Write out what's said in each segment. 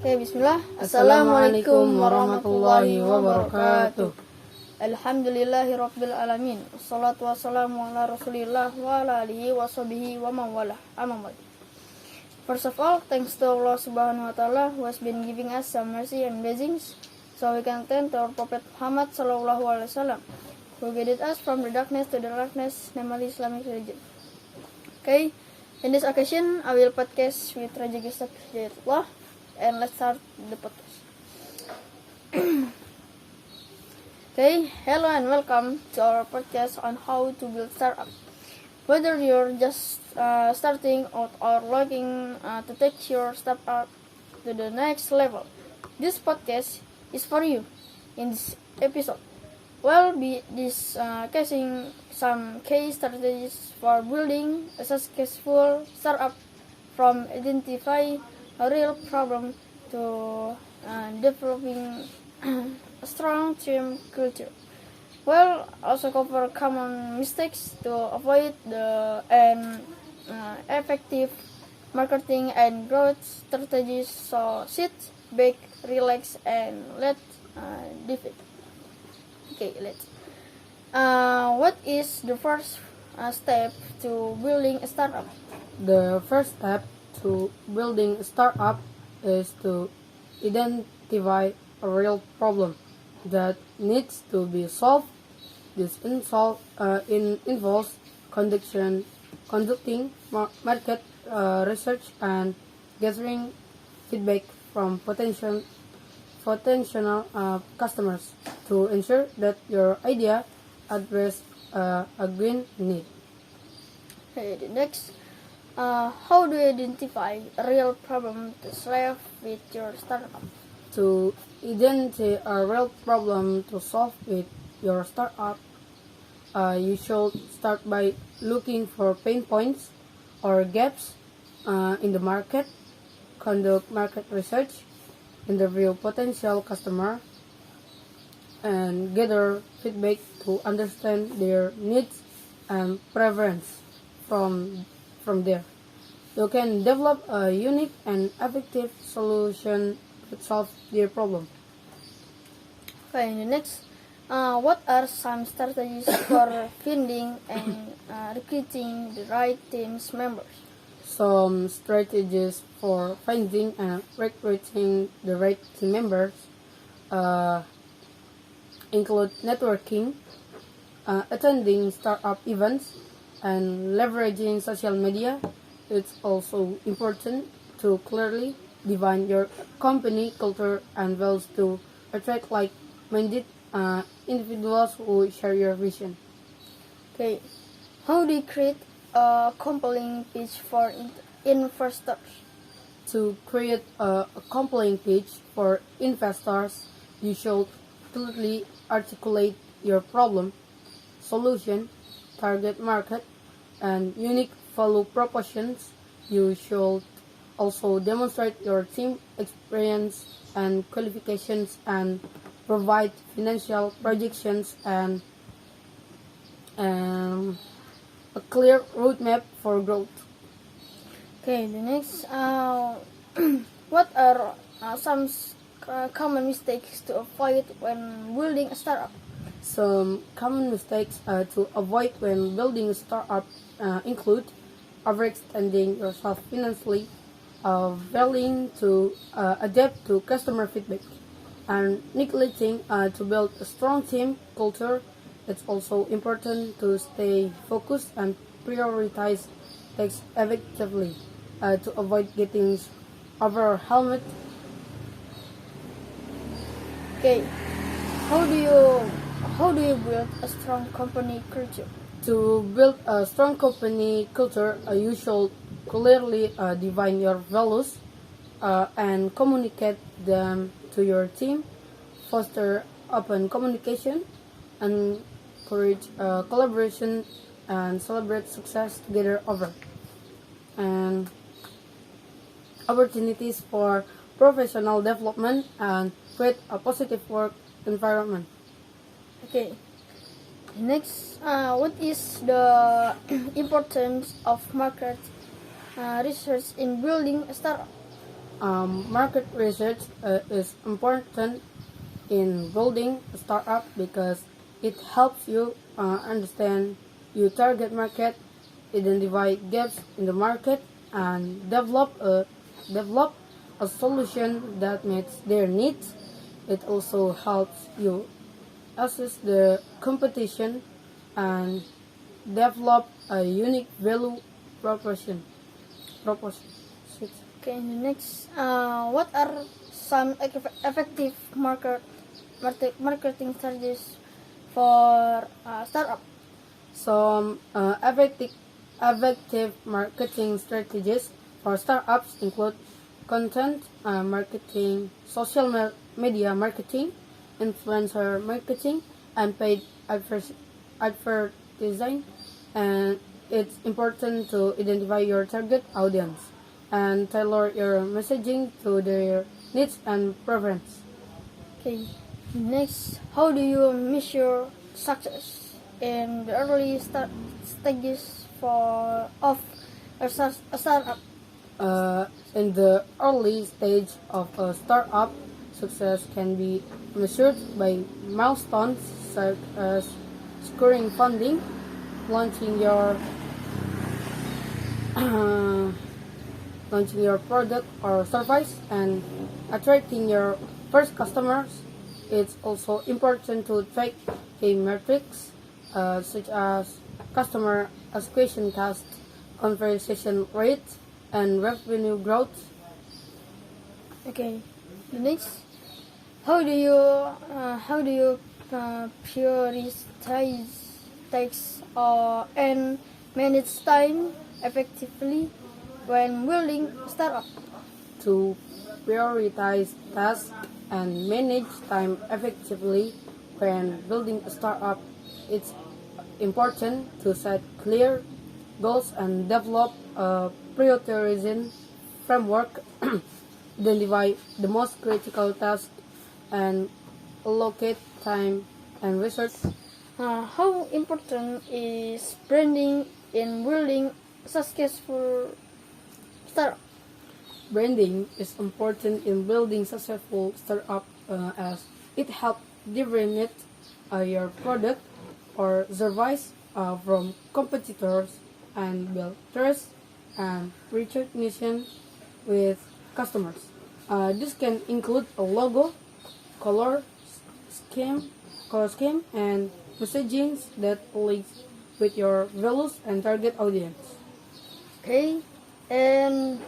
Oke, bismillah. Assalamualaikum warahmatullahi wabarakatuh. Alhamdulillahirabbil alamin. Wassalatu wassalamu ala Rasulillah wa ala alihi washabihi wa man wala. Amma ba'd. First of all, thanks to Allah Subhanahu wa taala who has been giving us some mercy and blessings so we can turn to our Prophet Muhammad sallallahu alaihi wasallam who guided us from the darkness to the darkness, namely Islamic religion. Okay, in this occasion I will podcast with Raja Gustaf Hidayatullah. And let's start the podcast. Okay, hello and welcome to our podcast on how to build startup. Whether you're just starting out or looking to take your startup to the next level, this podcast is for you. In this episode, we'll be discussing some key strategies for building a successful startup, from identifying a real problem to developing a strong team culture. We'll also cover common mistakes to avoid and effective marketing and growth strategies. So sit back, relax, and let's dive in. Okay, let's. What is the first step to building a startup? The first step to building a startup is to identify a real problem that needs to be solved. This involves conducting market research and gathering feedback from potential customers to ensure that your idea addresses a green need. Okay, the next. How do you identify a real problem to solve with your startup? To identify a real problem to solve with your startup, you should start by looking for pain points or gaps in the market, conduct market research, interview potential customer, and gather feedback to understand their needs and preference. From there, you can develop a unique and effective solution that solves their problem. Okay, the next, what are some strategies for finding and recruiting the right team's members? Some strategies for finding and recruiting the right team members include networking, attending startup events, and leveraging social media. It's also important to clearly define your company culture and values to attract like-minded individuals who share your vision. Okay, how do you create a compelling pitch for investors? To create a compelling pitch for investors, you should clearly articulate your problem, solution, target market, and unique value propositions. You should also demonstrate your team experience and qualifications and provide financial projections and a clear roadmap for growth. Okay, the next, what are some common mistakes to avoid when building a startup? Some common mistakes to avoid when building a startup include overextending yourself financially, failing to adapt to customer feedback, and neglecting to build a strong team culture. It's also important to stay focused and prioritize tasks effectively to avoid getting overwhelmed. Okay, how do you build a strong company culture? To build a strong company culture, you should clearly define your values and communicate them to your team, foster open communication, encourage collaboration, and celebrate success together and opportunities for professional development and create a positive work environment. Okay. Next, what is the importance of market research in building a startup? Market research is important in building a startup because it helps you understand your target market, identify gaps in the market, and develop a solution that meets their needs. It also helps you assess the competition and develop a unique value proposition. proposition. Okay, the next, what are some effective marketing strategies for startup? Some effective marketing strategies for startups include content marketing, social media marketing, influencer marketing, and paid advertising. And it's important to identify your target audience and tailor your messaging to their needs and preference. Okay, next, how do you measure success in the early stages of a startup? In the early stage of a startup, success can be measured by milestones such as securing funding, launching your launching your product or service, and attracting your first customers. It's also important to track key metrics such as customer acquisition cost, conversion rate, and revenue growth. Okay, the next, how do you prioritize takes and manage time effectively when building a startup? To prioritize tasks and manage time effectively when building a startup, it's important to set clear goals and develop a prioritization framework, identify the most critical tasks, and allocate time and resources. How important is branding in building a successful startup? Branding is important in building successful startup as it helps differentiate your product or service from competitors and build trust and recognition with customers. This can include a logo, color scheme, and messaging that aligns with your values and target audience. Okay, and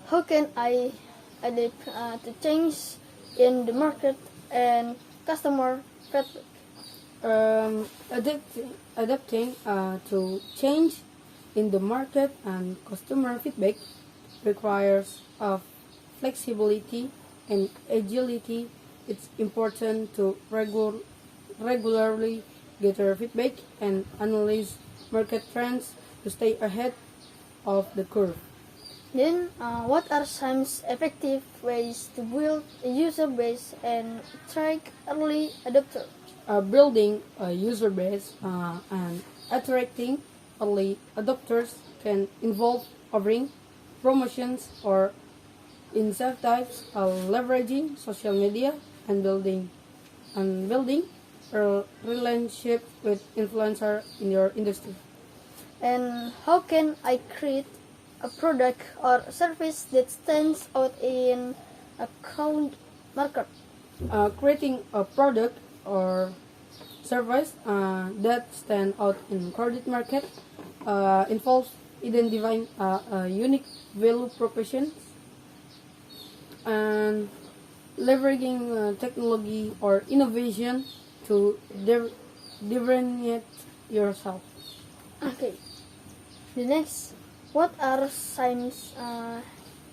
how can I adapt to change in the market and customer feedback? Adapting to change in the market and customer feedback requires flexibility and agility. It's important to regularly gather feedback and analyze market trends to stay ahead of the curve. Then, what are some effective ways to build a user base and attract early adopters? Building a user base and attracting early adopters can involve offering promotions or incentives, leveraging social media, and building a relationship with influencers in your industry. And how can I create a product or service that stands out in a crowd market? Creating a product or service that stand out in crowded market involves identifying a unique value proposition and leveraging technology or innovation to differentiate yourself. Okay. The next, what are some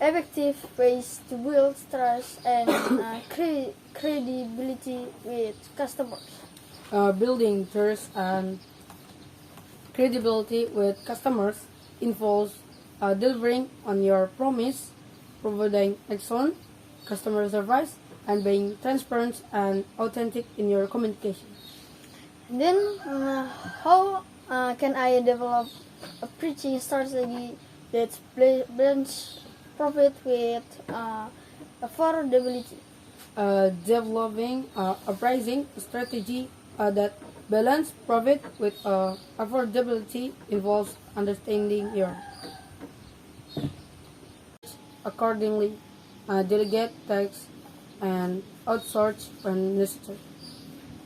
effective ways to build trust and credibility with customers? Building trust and credibility with customers involves delivering on your promise, providing excellent customer service, and being transparent and authentic in your communication. Then, how can I develop a preaching strategy that blends profit with affordability. Developing a pricing strategy that balance profit with affordability involves understanding your accordingly, delegate tasks and outsource when necessary.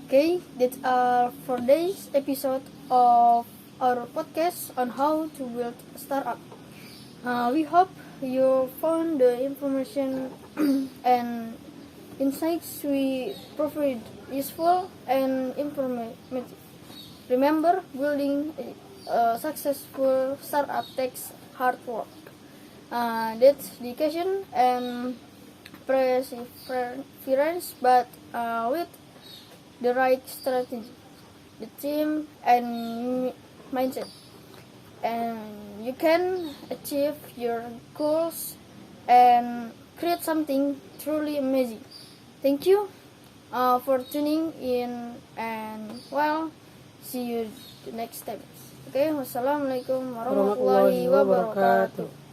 Okay, that's all for today's episode of our podcast on how to build a startup. We hope you found the information and insights we provide useful and informative. Remember, building a successful startup takes hard work, dedication, and perseverance, but with the right strategy, the team, and mindset, and you can achieve your goals and create something truly amazing. Thank you for tuning in, and well, see you the next time. Okay, wassalamualaikum warahmatullahi Warahmatullahi wabarakatuh. wabarakatuh.